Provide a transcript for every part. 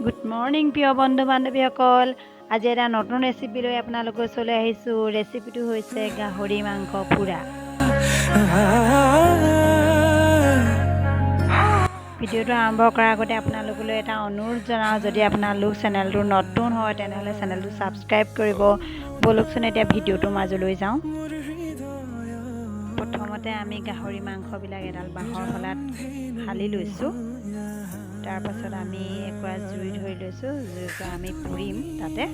Good morning প্ৰিয় বন্ধু বান্ধৱীসকল, আজি এটা নতুন ৰেচিপি লৈ আপোনালোকৰ ওচৰলৈ আহিছোঁ। ৰেচিপিটো হৈছে গাহৰি মাংস পোৰা। ভিডিঅ'টো আৰম্ভ কৰাৰ আগতে আপোনালোকলৈ এটা অনুৰোধ জনাওঁ, যদি আপোনালোক চেনেলটো নতুন হয় তেনেহ'লে চেনেলটো ছাবস্ক্ৰাইব কৰিব। ব'লকচোন এতিয়া ভিডিঅ'টোৰ মাজলৈ যাওঁ। প্ৰথমতে আমি গাহৰি মাংসবিলাক এডাল বাঁহৰ শলাত ফালি লৈছোঁ। তাৰপাছত আমি একুৰা জুই ধৰি লৈছোঁ। জুইকুৰা আমি পুৰিম তাতে।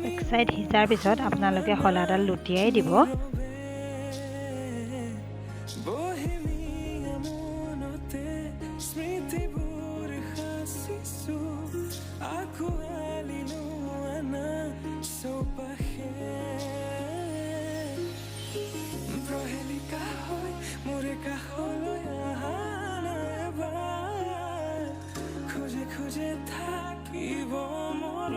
এক চাইড সিজাৰ পিছত আপোনালোকে শলাডাল লুটিয়াই দিব।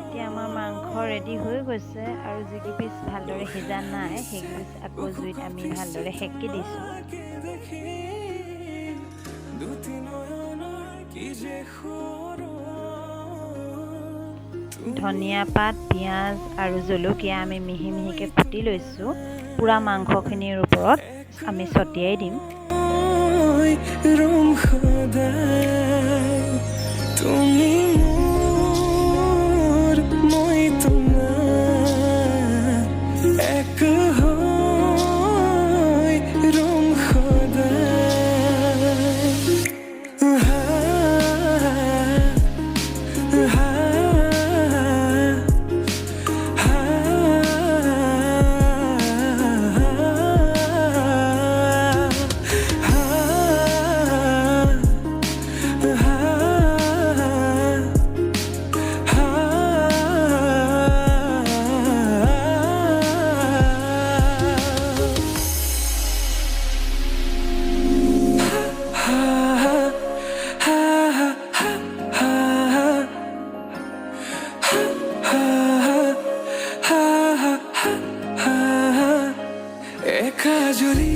এতিয়া আমাৰ মাংস ৰেডি হৈ গৈছে আৰু যিটো পিচ ভালদৰে সিজা নাই সেই পিচ আকৌ জুইত আমি ভালদৰে সেকি দিছোঁ। ধনিয়া পাত, পিঁয়াজ আৰু জলকীয়া আমি মিহি মিহিকৈ কুটি লৈছোঁ। পুৰা মাংসখিনিৰ ওপৰত আমি ছটিয়াই দিম।